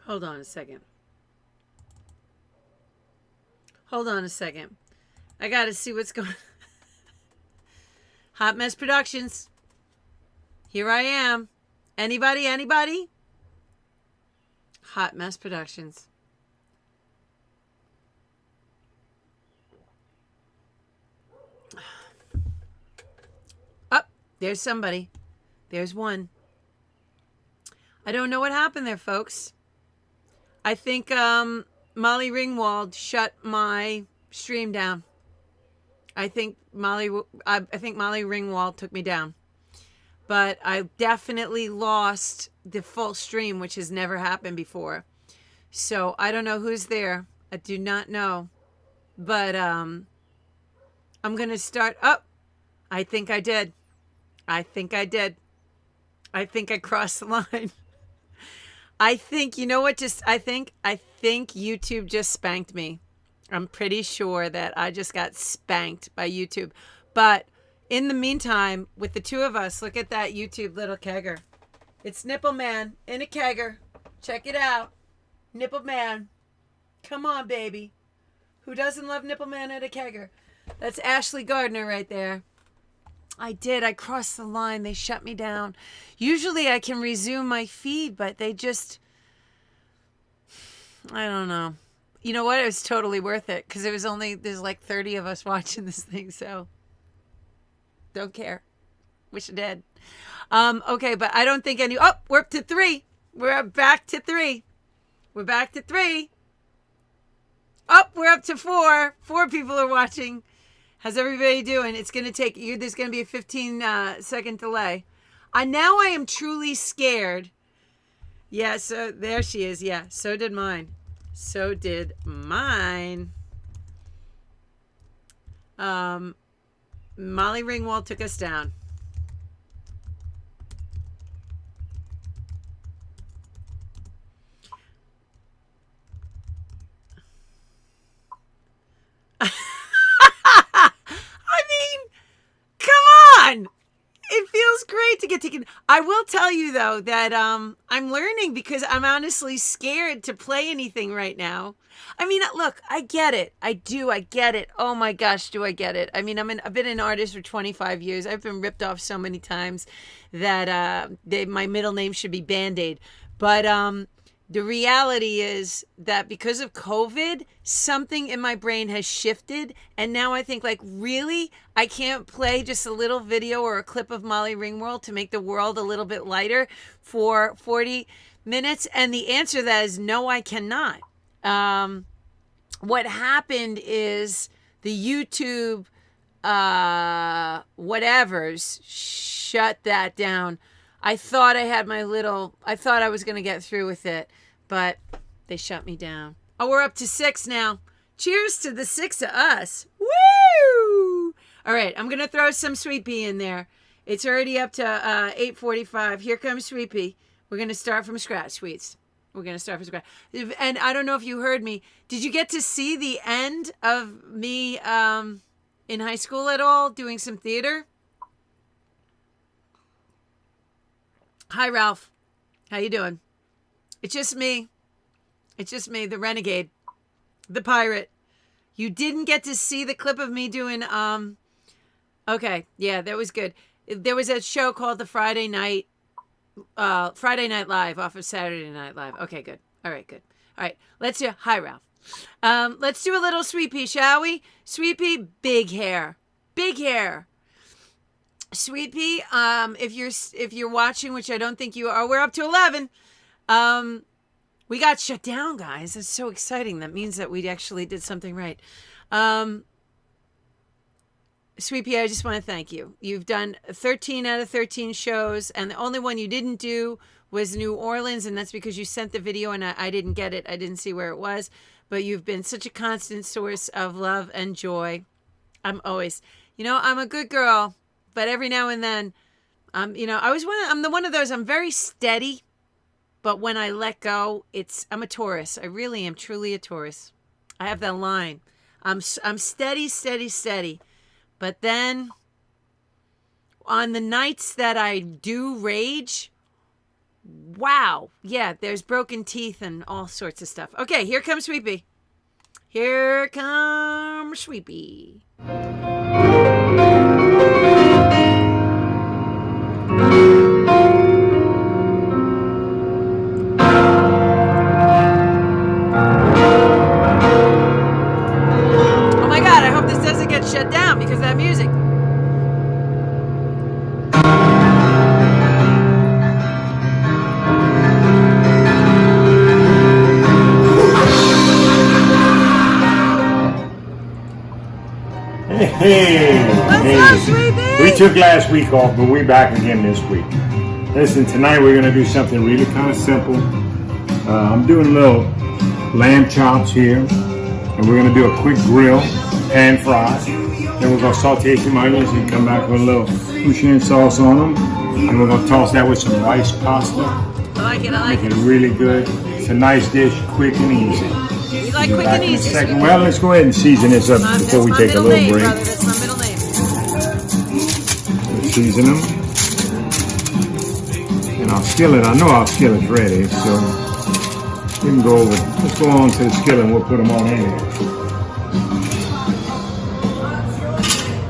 Hold on a second. Hold on a second. I got to see what's going on. Hot Mess Productions. Here I am. Anybody? Anybody? Hot Mess Productions. Oh, there's somebody. There's one. I don't know what happened there, folks. I think Molly Ringwald shut my stream down. I think Molly Ringwald took me down. But I definitely lost the full stream, which has never happened before. So I don't know who's there. I do not know. But I'm going to start. Oh, I think I did. I think I did. I think I crossed the line. I think, you know what, I think YouTube just spanked me. I'm pretty sure that I just got spanked by YouTube. But in the meantime, with the two of us, look at that YouTube little kegger. It's Nipple Man in a kegger. Check it out. Nipple Man. Come on, baby. Who doesn't love Nipple Man in a kegger? That's Ashley Gardner right there. I did. I crossed the line. They shut me down. Usually I can resume my feed, but they just, I don't know. You know what? It was totally worth it because there's like 30 of us watching this thing, so don't care. Wish I did. Okay, but I don't think we're up to 3. We're back to 3. We're back to 3. Oh, we're up to 4. 4 people are watching. How's everybody doing? It's going to take you. There's going to be a 15-second delay. Now I am truly scared. Yeah, so there she is. Yeah, so did mine. So did mine. Molly Ringwald took us down. It feels great to get taken. I will tell you though that I'm learning because I'm honestly scared to play anything right now. I mean, look, I get it. I do. I get it. Oh my gosh, do I get it? I mean, I've been an artist for 25 years. I've been ripped off so many times that my middle name should be Band-Aid. But the reality is that because of COVID, something in my brain has shifted. And now I think, like, really? I can't play just a little video or a clip of Molly Ringwald to make the world a little bit lighter for 40 minutes? And the answer to that is no, I cannot. What happened is the YouTube whatevers shut that down. I thought I was going to get through with it, but they shut me down. Oh, we're up to 6 now. Cheers to the 6 of us. Woo! All right, I'm going to throw some Sweet Pea in there. It's already up to 8:45. Here comes Sweet Pea. We're going to start from scratch, sweets. We're going to start from scratch. And I don't know if you heard me. Did you get to see the end of me in high school at all doing some theater? Hi, Ralph. How you doing? It's just me. It's just me, the renegade, the pirate. You didn't get to see the clip of me doing, okay. Yeah, that was good. There was a show called the Friday Night Live off of Saturday Night Live. Okay, good. All right, good. All right, let's do, hi, Ralph. Let's do a little Sweet Pea, shall we? Sweet Pea, big hair. Big hair. Sweet Pea, if you're watching, which I don't think you are, we're up to 11. We got shut down, guys. That's so exciting. That means that we actually did something right. Sweet Pea, I just want to thank you. You've done 13 out of 13 shows, and the only one you didn't do was New Orleans, and that's because you sent the video and I didn't get it. I didn't see where it was, but you've been such a constant source of love and joy. I'm always, I'm a good girl. But every now and then, I'm the one of those, I'm very steady, but when I let go, I'm a Taurus. I really am truly a Taurus. I have that line. I'm steady, steady, steady. But then on the nights that I do rage, Wow. Yeah, there's broken teeth and all sorts of stuff. Okay, here comes Sweepy. Here comes Sweepy. Oh my God, I hope this doesn't get shut down because of that music. Hey, Sweepy. we took last week off, but we're back again this week. Listen, tonight we're going to do something really kind of simple. I'm doing little lamb chops here, and we're going to do a quick grill, pan fry. Then we're going to saute some onions and come back with a little Fujian sauce on them. And we're going to toss that with some rice pasta. I like it, I like Make it. it really good. It's a nice dish, quick and easy. We like quick Back and in a easy. second. Sweepy. Well, let's go ahead and season this up before we take a little name, break. brother. That's my middle name. Season them. And our skillet, I know our skillet's ready, so we can go over. Let's go on to the skillet and we'll put them on in there.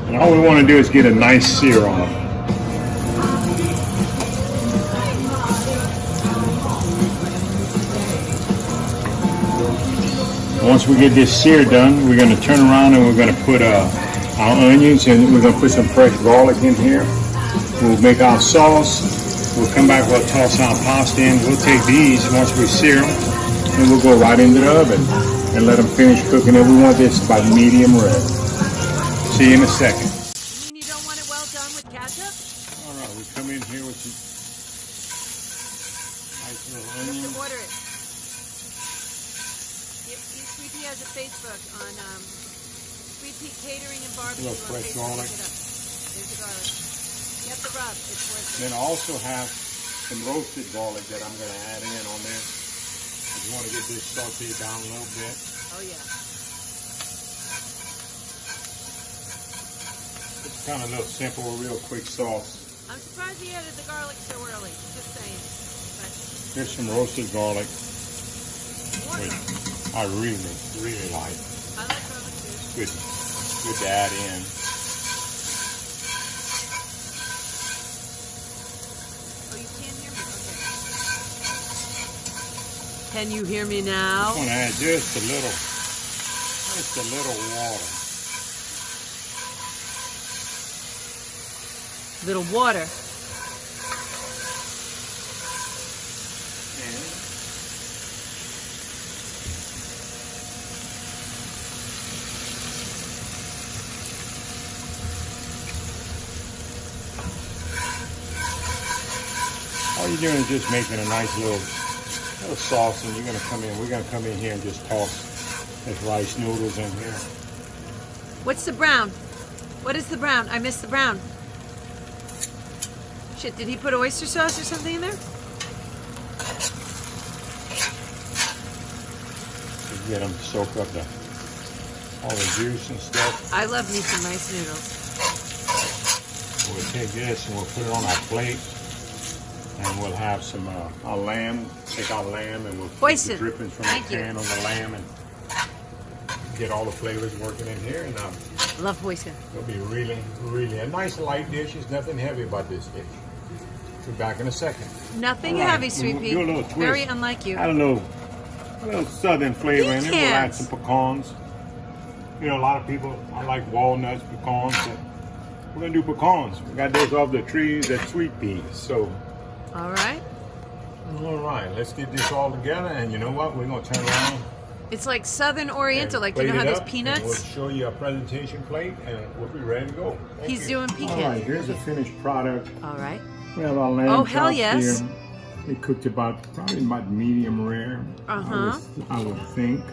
And all we want to do is get a nice sear on them. Once we get this sear done, we're going to turn around and we're going to put our onions, and we're going to put some fresh garlic in here. We'll make our sauce. We'll come back, we'll toss our pasta in. We'll take these once we sear them, and we'll go right into the oven and let them finish cooking. And we want this by medium rare. See you in a second. You mean you don't want it well done with ketchup? All right, we come in here with some nice little You have onions. to order it. Sweepy has a Facebook on Sweet Pea Catering and Barbecue. Little on fresh Facebook. garlic. Look it up. There's the garlic. You have to rub. It's worth it. Then I also have some roasted garlic that I'm going to add in on there. If you want to get this sauteed down a little bit. Oh, yeah. It's kind of a little simple, real quick sauce. I'm surprised he added the garlic so early. Just saying. But Here's some roasted garlic, more which garlic. I really, really like. I like garlic too. Good to add in. Oh, you can't hear me? Okay. Can you hear me now? I'm going to add just a little water. Little water. All you're doing is just making a nice little sauce, and we're gonna come in here and just toss this rice noodles in here. What's the brown? What is the brown? I missed the brown. Shit, did he put oyster sauce or something in there? To get them to soak up all the juice and stuff. I love me some rice noodles. We'll take this and we'll put it on our plate, and we'll have some our lamb. Take our lamb and we'll put Hoist the it. drippings from Thank the you. pan on the lamb and get all the flavors working in here. And Love hoisin. it'll be really, really a nice light dish. There's nothing heavy about this dish. We're back in a second. Nothing All right, heavy, Sweet we'll Pea. do a little twist. Very unlike you. Add a little southern flavor in it. We'll add Pecans. some pecans. You know, a lot of people, I like walnuts, pecans, but we're gonna do pecans. We got those off the trees at Sweet Peas. So, All right. all right, let's get this all together. And you know what? We're gonna turn around. It's like Southern Oriental, and like you know plate how it there's up, and peanuts? we'll show you a presentation plate, and we'll be ready to go. Thank He's you. doing All right, pecans. here's a finished product. All right. We have our lamb Oh, hell chops yes. here. They cooked probably about medium rare. Uh-huh. I would think.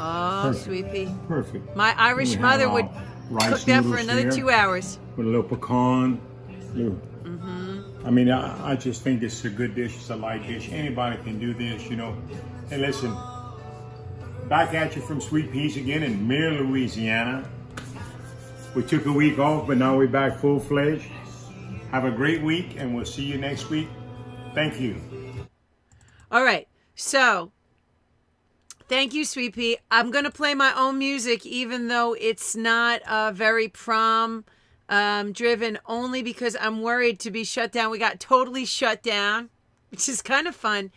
Oh, Perfect. Sweet Pea. Perfect. My Irish We have mother our would rice cook that for noodles another here 2 hours. with a little pecan. Mm-hmm. I mean, I just think it's a good dish. It's a light dish. Anybody can do this, you know. Hey, listen. Back at you from Sweet Peas again in Mere, Louisiana. We took a week off, but now we're back full-fledged. Have a great week, and we'll see you next week. Thank you. All right. So, thank you, Sweet Pea. I'm going to play my own music, even though it's not very prom driven, only because I'm worried to be shut down. We got totally shut down, which is kind of fun.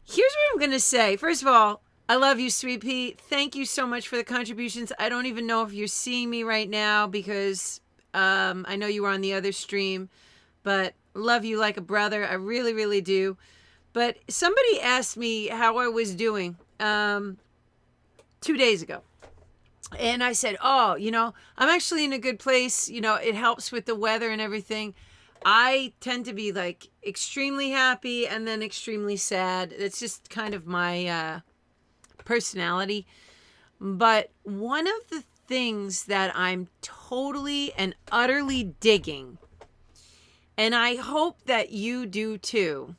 Here's what I'm going to say. First of all, I love you, Sweet Pea. Thank you so much for the contributions. I don't even know if you're seeing me right now because I know you were on the other stream, but love you like a brother. I really, really do. But somebody asked me how I was doing 2 days ago. And I said, oh, I'm actually in a good place. It helps with the weather and everything. I tend to be like extremely happy and then extremely sad. It's just kind of my personality. But one of the things that I'm totally and utterly digging, and I hope that you do too,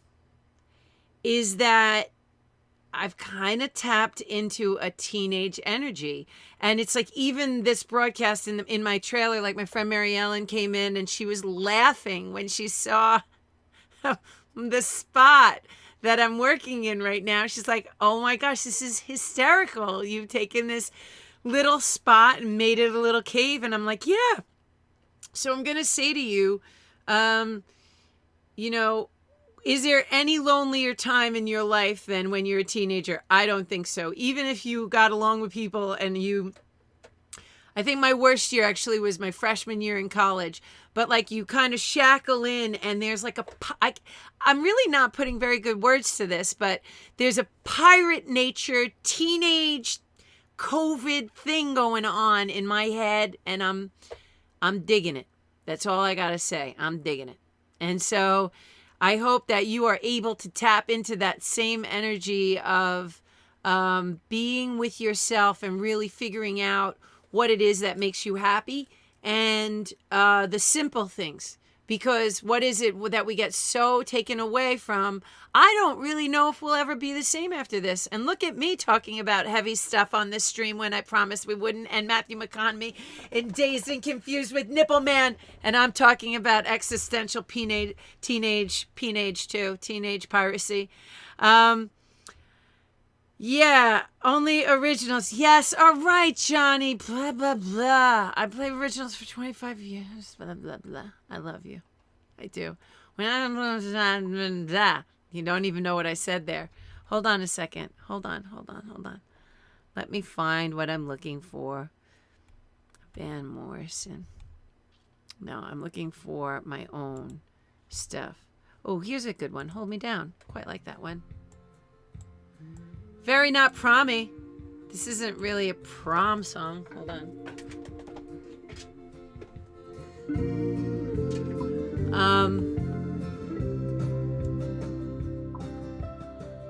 is that I've kind of tapped into a teenage energy. And it's like even this broadcast in my trailer, like my friend Mary Ellen came in and she was laughing when she saw the spot that I'm working in right now. She's like, oh my gosh, this is hysterical. You've taken this little spot and made it a little cave. And I'm like, yeah. So I'm going to say to you, is there any lonelier time in your life than when you're a teenager? I don't think so. Even if you got along with people and I think my worst year actually was my freshman year in college. But like you kind of shackle in and there's like I'm really not putting very good words to this, but there's a pirate nature teenage COVID thing going on in my head, and I'm digging it. That's all I got to say. I'm digging it. And so I hope that you are able to tap into that same energy of being with yourself and really figuring out what it is that makes you happy and the simple things. Because what is it that we get so taken away from? I don't really know if we'll ever be the same after this. And look at me talking about heavy stuff on this stream when I promised we wouldn't. And Matthew McConaughey in Dazed and Confused with Nipple Man. And I'm talking about existential teenage piracy. Yeah, only originals. Yes, all right, Johnny. Blah, blah, blah. I played originals for 25 years. Blah, blah, blah. I love you. I do. When I'm... You don't even know what I said there. Hold on a second. Hold on. Let me find what I'm looking for. Van Morrison. No, I'm looking for my own stuff. Oh, here's a good one. Hold Me Down. Quite like that one. Very not prommy. This isn't really a prom song. Hold on.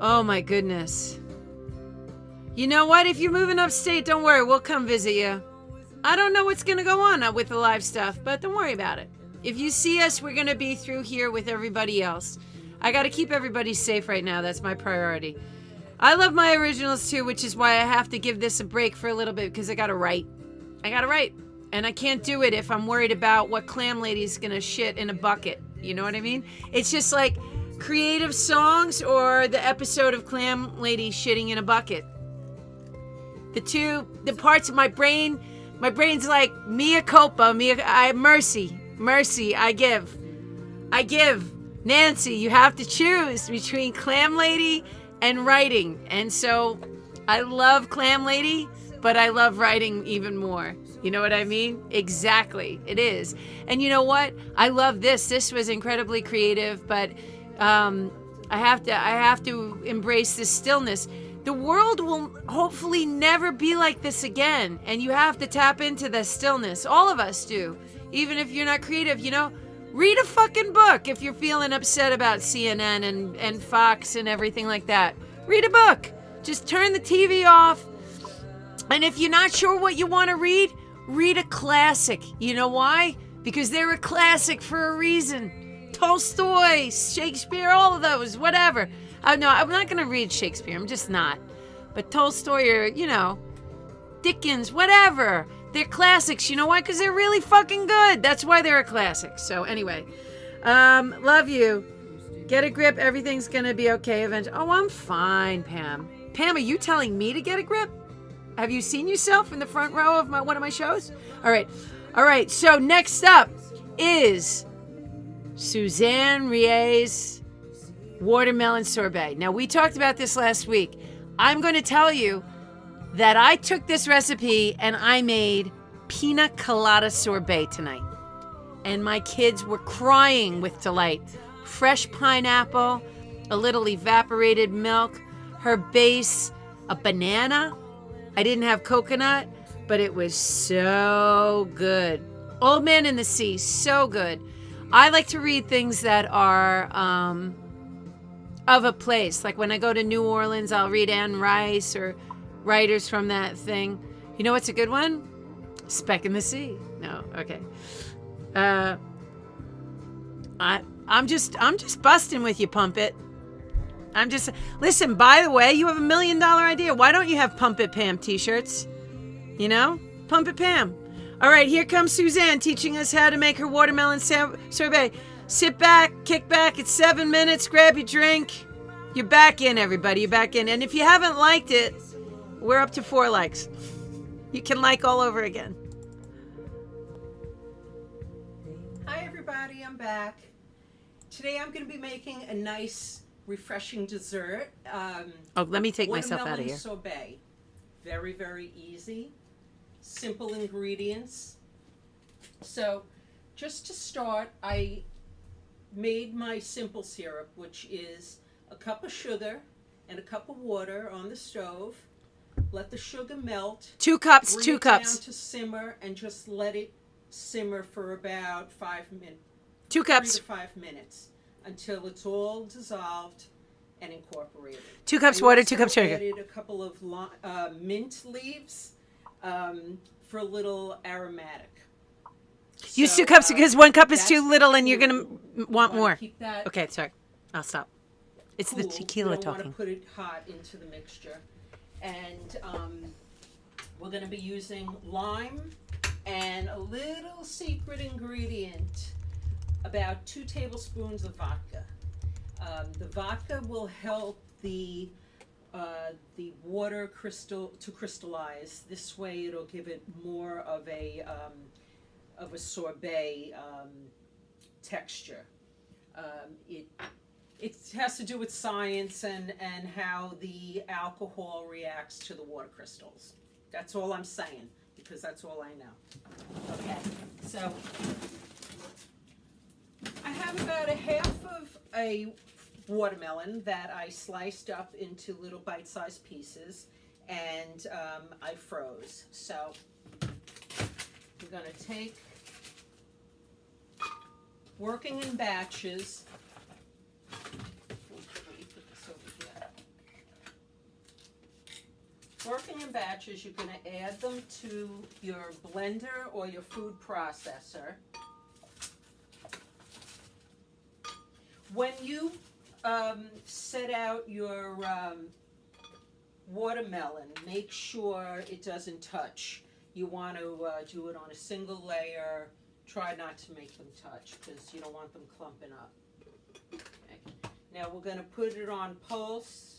Oh my goodness. You know what? If you're moving upstate, don't worry. We'll come visit you. I don't know what's going to go on with the live stuff, but don't worry about it. If you see us, we're going to be through here with everybody else. I got to keep everybody safe right now. That's my priority. I love my originals too, which is why I have to give this a break for a little bit because I got to write. And I can't do it if I'm worried about what Clam Lady's going to shit in a bucket. You know what I mean? It's just like creative songs or the episode of Clam Lady shitting in a bucket. The parts of my brain's like mea culpa, mercy, I give. Nancy, you have to choose between Clam Lady and writing. And so I love Clam Lady, but I love writing even more. You know what I mean? Exactly. It is. And you know what? I love this. This was incredibly creative, but I have to embrace this stillness. The world will hopefully never be like this again. And you have to tap into the stillness. All of us do. Even if you're not creative, read a fucking book if you're feeling upset about CNN and Fox and everything like that. Read a book. Just turn the TV off. And if you're not sure what you want to read a classic. You know why? Because they're a classic for a reason. Tolstoy, Shakespeare, all of those, whatever. No, I'm not going to read Shakespeare. I'm just not. But Tolstoy or, Dickens, whatever. They're classics. You know why? Because they're really fucking good. That's why they're a classic. So anyway, Love you. Get a grip. Everything's going to be okay eventually. Oh, I'm fine, Pam. Pam, are you telling me to get a grip? Have you seen yourself in the front row of one of my shows? All right. So next up is Suzanne Rie's watermelon sorbet. Now, we talked about this last week. I'm going to tell you that I took this recipe and I made pina colada sorbet tonight. And my kids were crying with delight. Fresh pineapple, a little evaporated milk, her base, a banana. I didn't have coconut, but it was so good. Old Man in the Sea, so good. I like to read things that are of a place. Like when I go to New Orleans, I'll read Anne Rice or writers from that thing. You know what's a good one? Speck in the Sea. No, okay. I'm just busting with you, Pump It. Listen, by the way, you have $1 million idea. Why don't you have Pump It Pam t-shirts? You know? Pump It Pam. All right, here comes Suzanne teaching us how to make her watermelon sorbet. Sit back, kick back. It's 7 minutes. Grab your drink. You're back in, everybody. You're back in. And if you haven't liked it, we're up to 4 likes. You can like all over again. Hi everybody, I'm back. Today I'm going to be making a nice, refreshing dessert. Let me take myself out of here. Watermelon sorbet. Very, very easy. Simple ingredients. So, just to start, I made my simple syrup, which is a cup of sugar and a cup of water on the stove. Let the sugar melt. 2 cups, Bring 2 it cups. down to simmer and just let it simmer for about 5 minutes. 2 cups. 3 to 5 minutes until it's all dissolved and incorporated. 2 cups I water, also 2 cups sugar. added a couple of mint leaves for a little aromatic. Use So, 2 cups because 1 cup is that's too little and you're cool. going to want You wanna more. Keep that Okay, sorry. I'll stop. It's the cool. tequila You don't talking. want to put it hot into the mixture. And we're going to be using lime and a little secret ingredient, about 2 tablespoons of vodka. The vodka will help the water to crystallize. This way, it'll give it more of a sorbet texture. It has to do with science and how the alcohol reacts to the water crystals. That's all I'm saying, because that's all I know. Okay, so I have about a half of a watermelon that I sliced up into little bite-sized pieces, and I froze. So we're going to take, working in batches. Let me put this over here. Working in batches, you're going to add them to your blender or your food processor. When you set out your watermelon, make sure it doesn't touch. You want to do it on a single layer. Try not to make them touch because you don't want them clumping up. Okay. Now we're going to put it on pulse.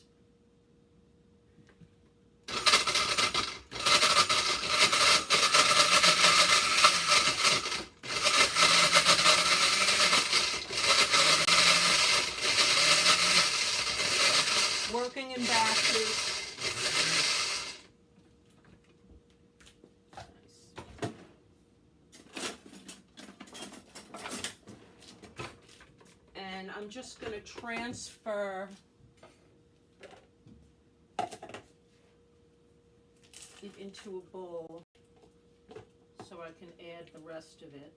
Working in batches. Nice. And I'm just going to transfer it into a bowl so I can add the rest of it.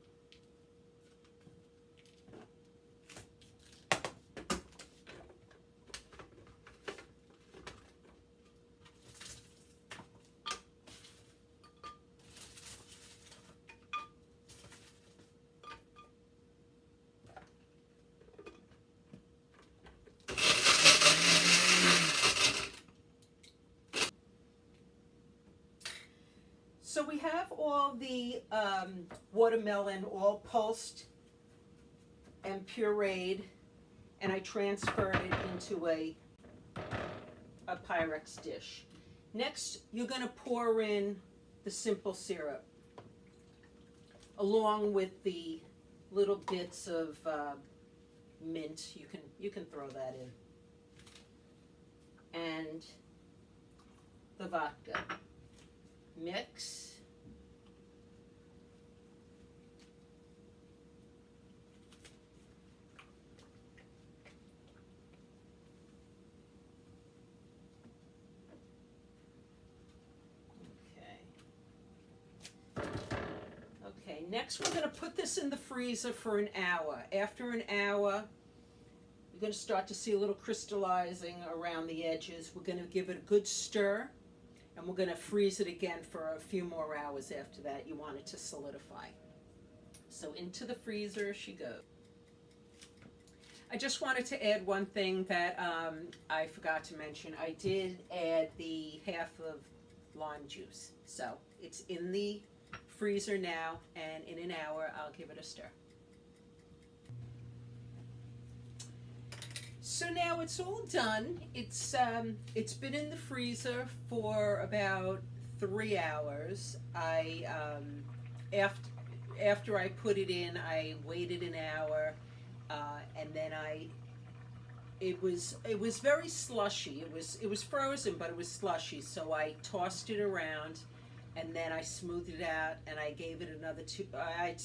So we have all the watermelon all pulsed and pureed, and I transferred it into a Pyrex dish. Next, you're going to pour in the simple syrup along with the little bits of mint. You can throw that in, and the vodka. Mix. Okay, next we're going to put this in the freezer for an hour. After an hour, you're going to start to see a little crystallizing around the edges. We're going to give it a good stir, and we're going to freeze it again for a few more hours after that. You want it to solidify. So into the freezer she goes. I just wanted to add one thing that I forgot to mention. I did add the half of lime juice. So it's in the freezer now, and in an hour I'll give it a stir. So now it's all done. It's been in the freezer for about 3 hours. I after I put it in, I waited an hour, and then it was very slushy. It was frozen, but it was slushy. So I tossed it around, and then I smoothed it out, and I gave it another I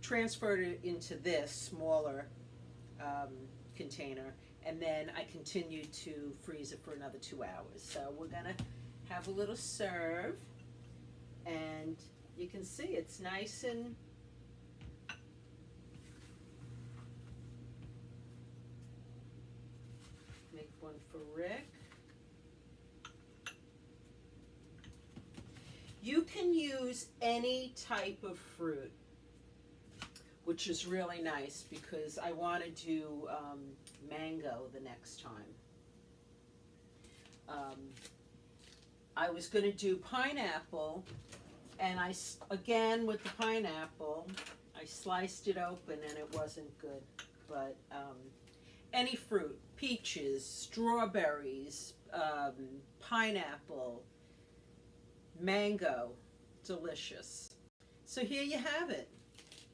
transferred it into this smaller container, and then I continued to freeze it for another 2 hours. So we're gonna have a little serve, and you can see it's nice and make one for Rick. You can use any type of fruit, which is really nice because I want to do mango the next time. I was going to do pineapple, and again with the pineapple, I sliced it open and it wasn't good. But any fruit, peaches, strawberries, pineapple, mango, delicious. So here you have it.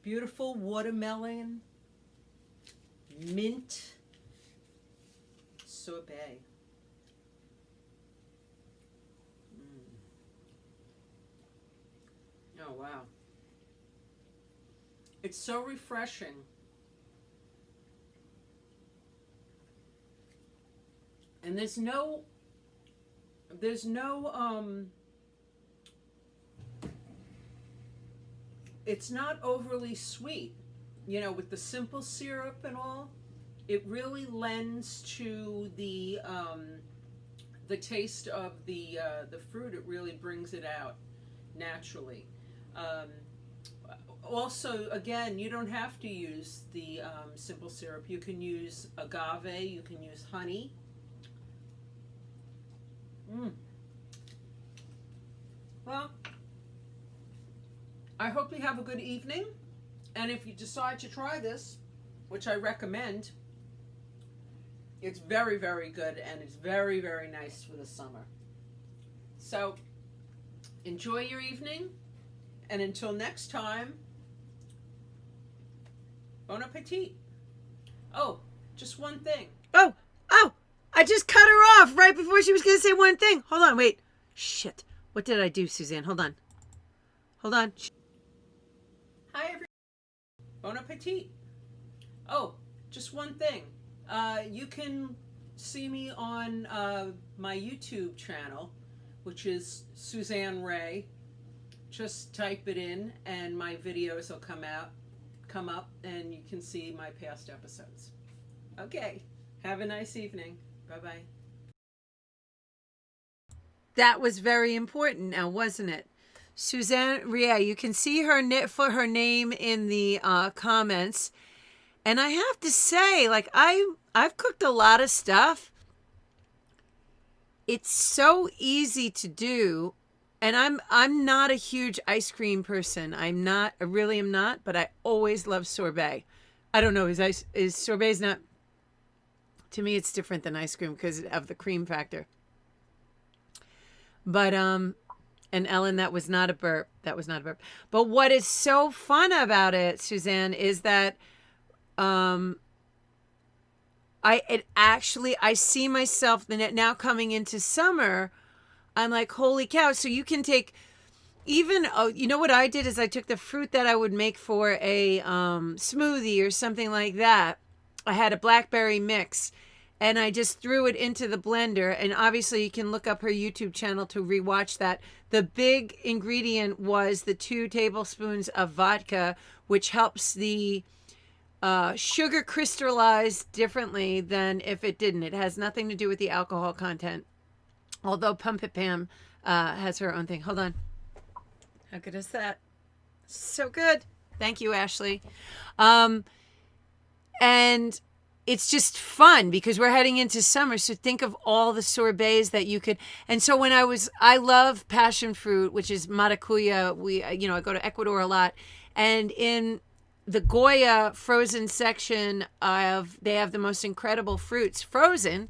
Beautiful watermelon, mint sorbet. Oh wow. It's so refreshing. And there's no it's not overly sweet, you know, with the simple syrup and all. It really lends to the taste of the fruit. It really brings it out naturally. Also, again, you don't have to use the simple syrup. You can use agave. You can use honey. Well, I hope you have a good evening, and if you decide to try this, which I recommend, it's very, very good, and it's very, very nice for the summer. So, enjoy your evening, and until next time, bon appetit. Oh, just one thing. Oh, I just cut her off right before she was going to say one thing. Hold on, wait. Shit. What did I do, Suzanne? Hold on. Hi, everyone. Bon appetit. Oh, just one thing. You can see me on my YouTube channel, which is Suzanne Ray. Just type it in, and my videos will come up, and you can see my past episodes. Okay. Have a nice evening. Bye-bye. That was very important now, wasn't it? Suzanne Ria, you can see her name in the comments. And I have to say, like, I've cooked a lot of stuff. It's so easy to do. And I'm not a huge ice cream person. I really am not, but I always love sorbet. I don't know. Is sorbet's not? To me, it's different than ice cream because of the cream factor. But and Ellen, that was not a burp. That was not a burp. But what is so fun about it, Suzanne, is that I see myself now coming into summer. I'm like, holy cow! So you can take even you know what I did is I took the fruit that I would make for a smoothie or something like that. I had a blackberry mix, and I just threw it into the blender. And obviously, you can look up her YouTube channel to rewatch that. The big ingredient was the 2 tablespoons of vodka, which helps the sugar crystallize differently than if it didn't. It has nothing to do with the alcohol content. Although Pump It Pam has her own thing. Hold on. How good is that? So good. Thank you, Ashley. And it's just fun because we're heading into summer. So think of all the sorbets that you could. And so when I love passion fruit, which is maracuya. I go to Ecuador a lot, and in the Goya frozen section they have the most incredible fruits frozen.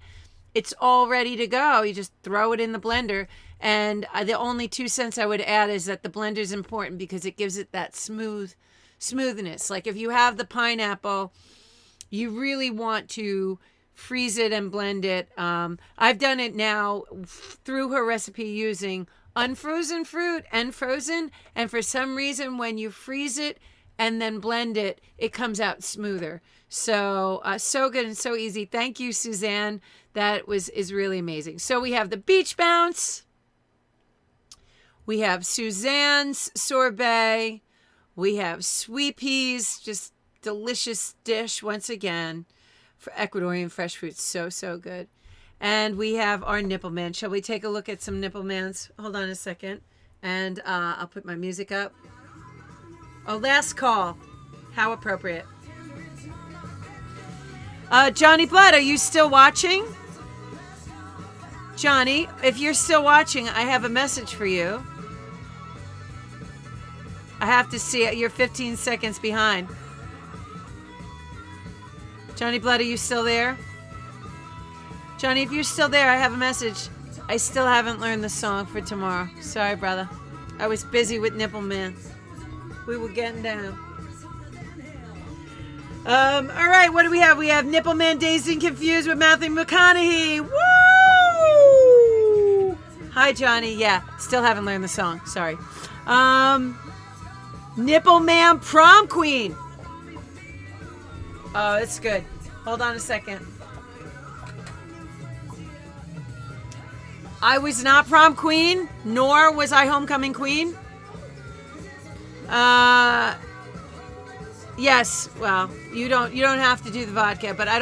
It's all ready to go. You just throw it in the blender. And the only 2 cents I would add is that the blender is important because it gives it that smoothness. Like if you have the pineapple, you really want to freeze it and blend it. I've done it now through her recipe using unfrozen fruit and frozen. And for some reason, when you freeze it and then blend it, it comes out smoother. So, so good and so easy. Thank you, Suzanne. That is really amazing. So we have the Beach Bounce. We have Suzanne's sorbet. We have sweet peas, just delicious dish once again for Ecuadorian fresh fruits. So, so good. And we have our Nipple Man. Shall we take a look at some Nipple Mans? Hold on a second. And I'll put my music up. Oh, last call. How appropriate. Johnny Blood, are you still watching? Johnny, if you're still watching, I have a message for you. I have to see it. You're 15 seconds behind. Johnny Blood, are you still there? Johnny, if you're still there, I have a message. I still haven't learned the song for tomorrow. Sorry, brother. I was busy with Nipple Man. We were getting down. All right, what do we have? We have Nipple Man Dazed and Confused with Matthew McConaughey. Woo! Hi, Johnny. Yeah, still haven't learned the song. Sorry. Nipple Man Prom Queen. Oh, it's good. Hold on a second. I was not prom queen, nor was I homecoming queen. Yes, well, you don't have to do the vodka, but I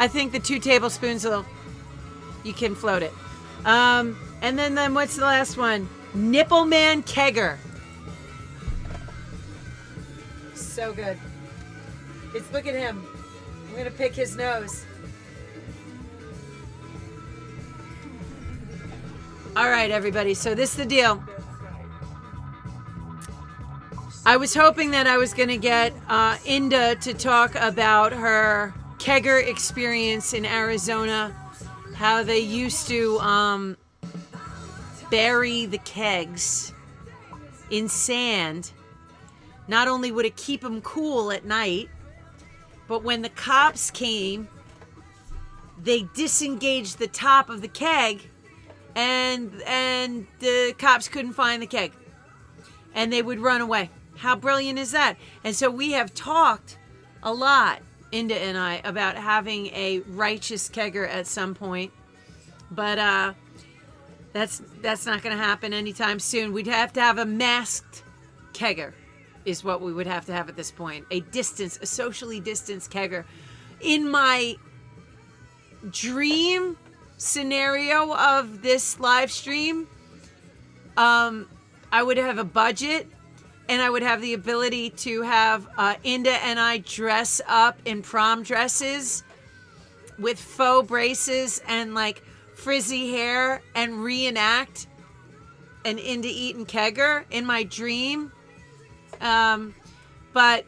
think the 2 tablespoons you can float it. And then what's the last one? Nipple Man Kegger. So good. Look at him. I'm gonna pick his nose. All right, everybody. So this is the deal. I was hoping that I was going to get Inda to talk about her kegger experience in Arizona, how they used to bury the kegs in sand. Not only would it keep them cool at night, but when the cops came, they disengaged the top of the keg, and the cops couldn't find the keg, and they would run away. How brilliant is that? And so we have talked a lot, Inda and I, about having a righteous kegger at some point, but that's not going to happen anytime soon. We'd have to have a masked kegger, is what we would have to have at this point. A socially distanced kegger. In my dream scenario of this live stream, I would have a budget, and I would have the ability to have Inda and I dress up in prom dresses with faux braces and like frizzy hair and reenact an Inda Eaton kegger in my dream. But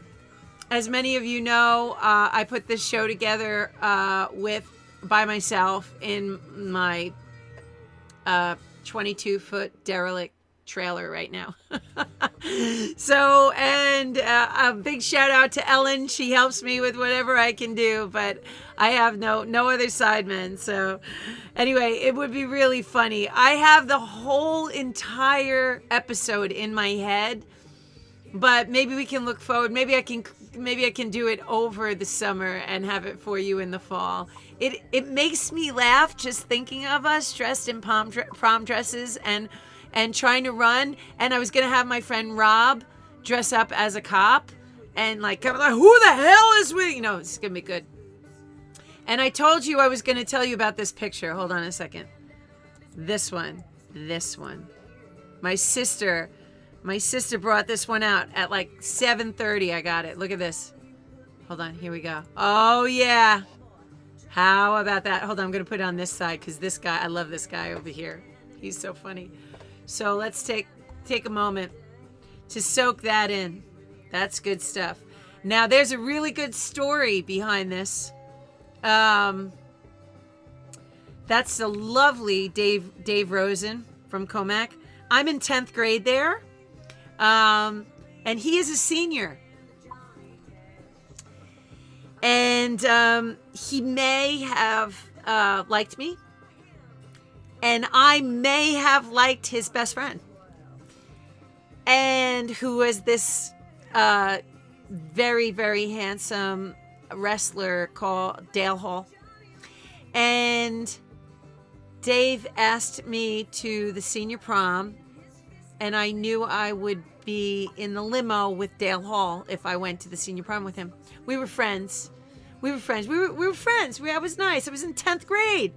as many of you know, I put this show together by myself in my 22-foot derelict trailer right now. So, and a big shout out to Ellen. She helps me with whatever I can do, but I have no other sidemen. So anyway, it would be really funny. I have the whole entire episode in my head, but maybe we can look forward. Maybe I can do it over the summer and have it for you in the fall. It makes me laugh just thinking of us dressed in prom dresses and trying to run. And I was gonna have my friend Rob dress up as a cop and like, who the hell is with, it's gonna be good. And I told you I was gonna tell you about this picture. Hold on a second. This one. My sister brought this one out at like 7:30. I got it. Look at this. Hold on. Here we go. Oh yeah. How about that? Hold on. I'm gonna put it on this side because this guy, I love this guy over here. He's so funny. So let's take a moment to soak that in. That's good stuff. Now there's a really good story behind this. That's the lovely Dave Rosen from Comac. I'm in 10th grade there. And he is a senior. And he may have liked me. And I may have liked his best friend. And who was this very, very handsome wrestler called Dale Hall. And Dave asked me to the senior prom. And I knew I would be in the limo with Dale Hall if I went to the senior prom with him. We were friends. We were friends. I was nice. I was in 10th grade.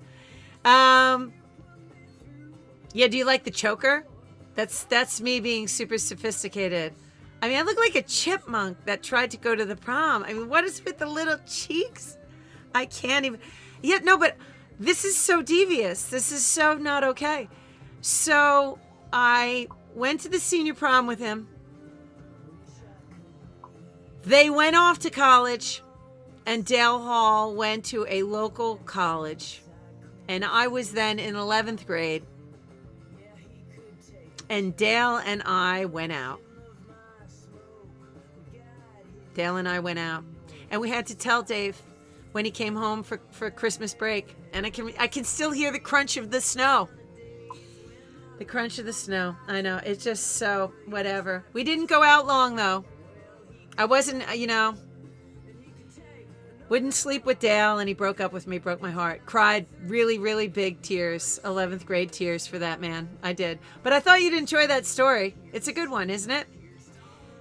Yeah, do you like the choker? That's me being super sophisticated. I mean, I look like a chipmunk that tried to go to the prom. I mean, what is with the little cheeks? I can't even. Yeah, no, but this is so devious. This is so not okay. So I went to the senior prom with him. They went off to college, and Dale Hall went to a local college. And I was then in 11th grade. And Dale and I went out. And we had to tell Dave when he came home for Christmas break. And I can still hear the crunch of the snow. The crunch of the snow. I know. It's just so whatever. We didn't go out long, though. I wasn't, wouldn't sleep with Dale, and he broke up with me, broke my heart. Cried really, really big tears, 11th grade tears for that man. I did. But I thought you'd enjoy that story. It's a good one, isn't it?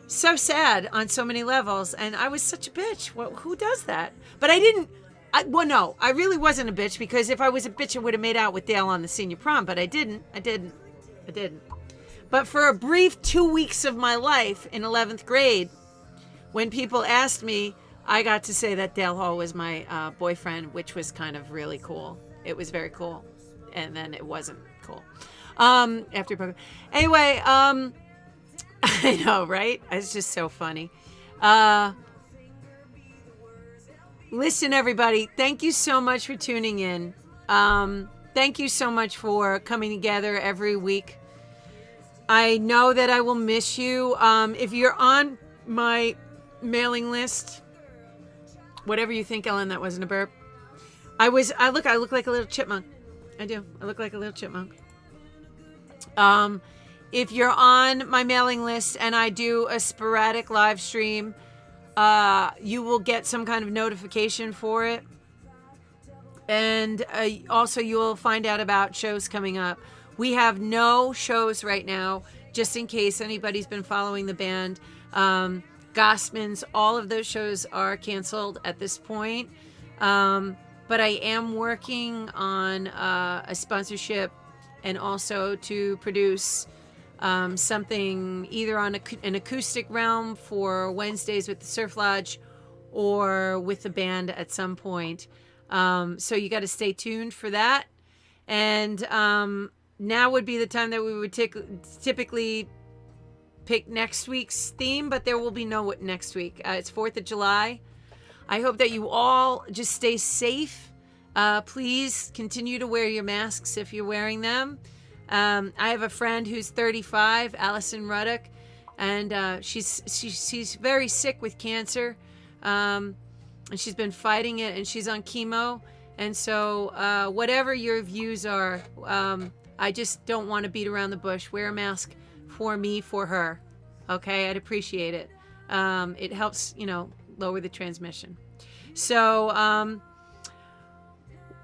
So sad on so many levels, and I was such a bitch. Well, who does that? But I didn't. No, I really wasn't a bitch, because if I was a bitch, I would have made out with Dale on the senior prom, but I didn't. But for a brief 2 weeks of my life in 11th grade, when people asked me, I got to say that Dale Hall was my boyfriend, which was kind of really cool. It was very cool. And then it wasn't cool. After he broke up. Anyway, I know, right? It's just so funny. Listen, everybody, thank you so much for tuning in. Thank you so much for coming together every week. I know that I will miss you. If you're on my mailing list, whatever you think, Ellen, that wasn't a burp. I look like a little chipmunk. I do. I look like a little chipmunk. If you're on my mailing list and I do a sporadic live stream, you will get some kind of notification for it. And also you will find out about shows coming up. We have no shows right now, just in case anybody's been following the band. Gossman's, all of those shows are canceled at this point. But I am working on a sponsorship and also to produce something either on an acoustic realm for Wednesdays with the Surf Lodge or with the band at some point. So you got to stay tuned for that. And now would be the time that we would typically pick next week's theme, but there will be no next week. It's 4th of July. I hope that you all just stay safe. Please continue to wear your masks if you're wearing them. I have a friend who's 35, Allison Ruddock, and she's very sick with cancer, and she's been fighting it, and she's on chemo. And so whatever your views are, I just don't want to beat around the bush. Wear a mask for me, for her. Okay, I'd appreciate it. It helps, lower the transmission. So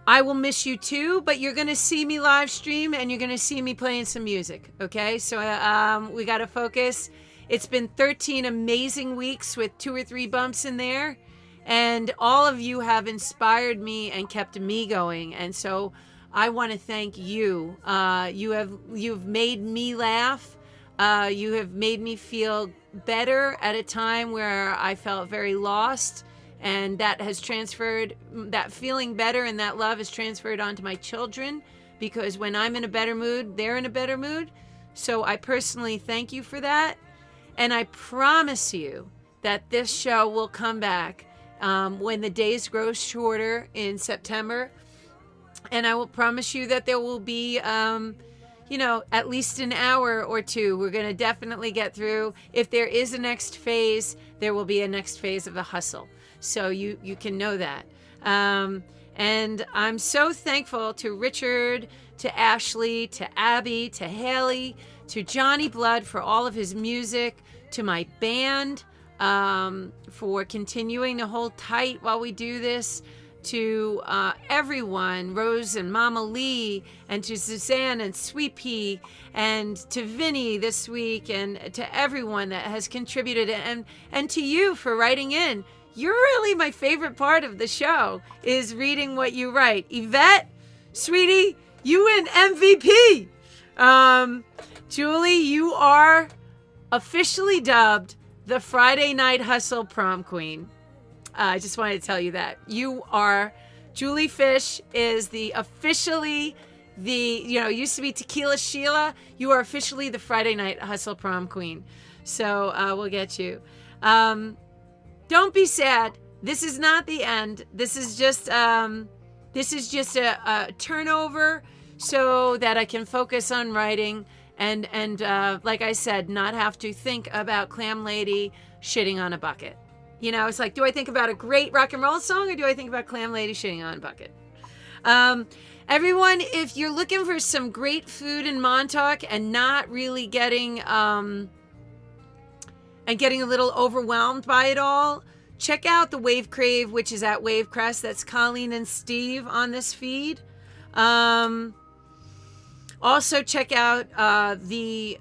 I will miss you too, but you're going to see me live stream and you're going to see me playing some music. Okay, so we got to focus. It's been 13 amazing weeks with 2 or 3 bumps in there. And all of you have inspired me and kept me going. And so I want to thank you. You've made me laugh. You have made me feel better at a time where I felt very lost. And that has transferred, that feeling better and that love has transferred onto my children, because when I'm in a better mood, they're in a better mood. So I personally thank you for that. And I promise you that this show will come back when the days grow shorter in September. And I will promise you that there will be, at least an hour or two. We're going to definitely get through. If there is a next phase, there will be a next phase of the hustle. So you can know that. And I'm so thankful to Richard, to Ashley, to Abby, to Haley, to Johnny Blood for all of his music, to my band for continuing to hold tight while we do this, to everyone, Rose and Mama Lee, and to Suzanne and Sweet Pea, and to Vinny this week, and to everyone that has contributed, and to you for writing in. You're really my favorite part of the show, is reading what you write. Yvette, sweetie, you win MVP. Julie, you are officially dubbed the Friday Night Hustle Prom Queen. I just wanted to tell you that. You are, Julie Fish is officially used to be Tequila Sheila. You are officially the Friday Night Hustle Prom Queen. So we'll get you. Don't be sad. This is not the end. This is just a turnover so that I can focus on writing and like I said, not have to think about Clam Lady shitting on a bucket. It's like, do I think about a great rock and roll song or do I think about Clam Lady shitting on a bucket? Everyone, if you're looking for some great food in Montauk and not really getting a little overwhelmed by it all, check out the Wave Crave, which is at Wavecrest. That's Colleen and Steve on this feed. Also check out the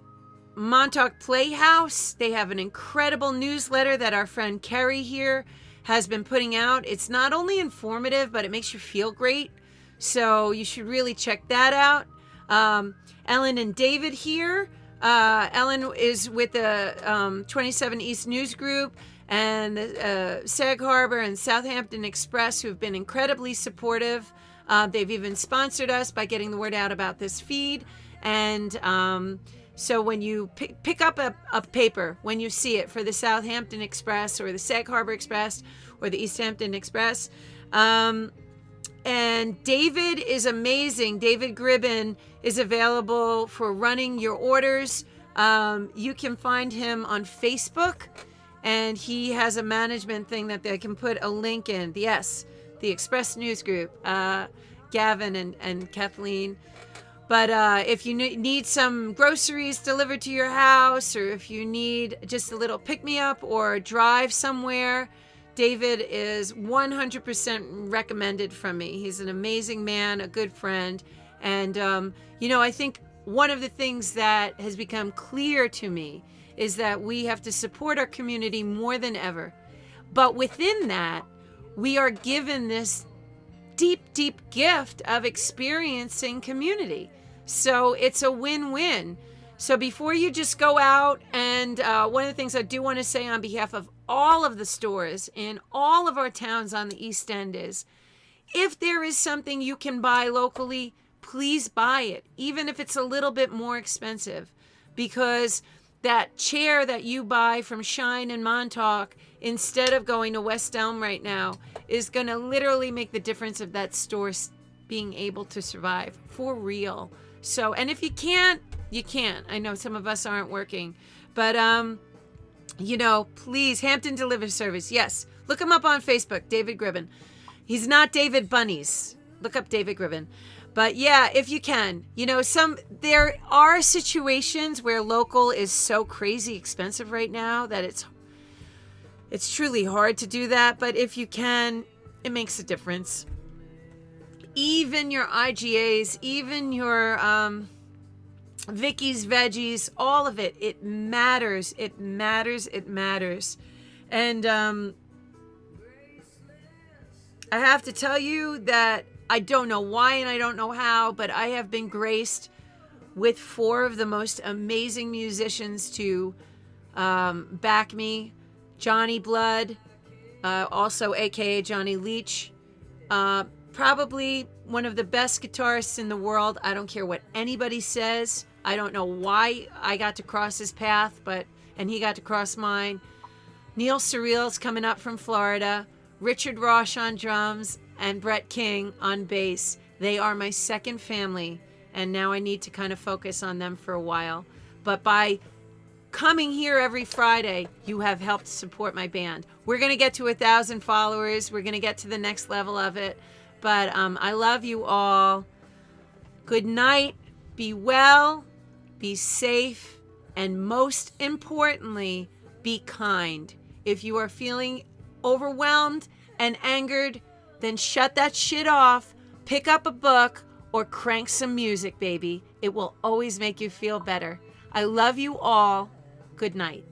Montauk Playhouse. They have an incredible newsletter that our friend Kerry here has been putting out. It's not only informative, but it makes you feel great. So you should really check that out. Ellen and David here. Ellen is with the 27 East News Group and the Sag Harbor and Southampton Express, who've been incredibly supportive. They've even sponsored us by getting the word out about this feed. And so when you pick up a paper, when you see it for the Southampton Express or the Sag Harbor Express or the East Hampton Express. And David is amazing. David Gribben is available for running your orders. You can find him on Facebook, and he has a management thing that they can put a link in. Yes, the Express News Group, Gavin and Kathleen. But if you need some groceries delivered to your house, or if you need just a little pick-me-up or drive somewhere, David is 100% recommended from me. He's an amazing man, a good friend. And, I think one of the things that has become clear to me is that we have to support our community more than ever. But within that, we are given this deep, deep gift of experiencing community. So it's a win-win. So before you just go out, and one of the things I do want to say on behalf of all of the stores in all of our towns on the East End is, if there is something you can buy locally, please buy it, even if it's a little bit more expensive, because that chair that you buy from Shine and Montauk instead of going to West Elm right now is going to literally make the difference of that store being able to survive for real. So, and if you can't, you can't. I know some of us aren't working, but you know, please, Hampton Delivery Service. Yes, look him up on Facebook, David Gribben. He's not David Bunnies. Look up David Gribben. But yeah, if you can, you know, there are situations where local is so crazy expensive right now that it's truly hard to do that. But if you can, it makes a difference. Even your IGAs, even your Vicky's Veggies, all of it, it matters. It matters. It matters. And I have to tell you that I don't know why and I don't know how, but I have been graced with 4 of the most amazing musicians to back me. Johnny Blood, also aka Johnny Leach, probably one of the best guitarists in the world. I don't care what anybody says. I don't know why I got to cross his path, and he got to cross mine. Neil Surreal's coming up from Florida. Richard Roche on drums, and Brett King on bass. They are my second family, and now I need to kind of focus on them for a while. But by coming here every Friday, you have helped support my band. We're going to get to 1,000 followers. We're going to get to the next level of it. But I love you all. Good night. Be well. Be safe. And most importantly, be kind. If you are feeling overwhelmed and angered, then shut that shit off, pick up a book, or crank some music, baby. It will always make you feel better. I love you all. Good night.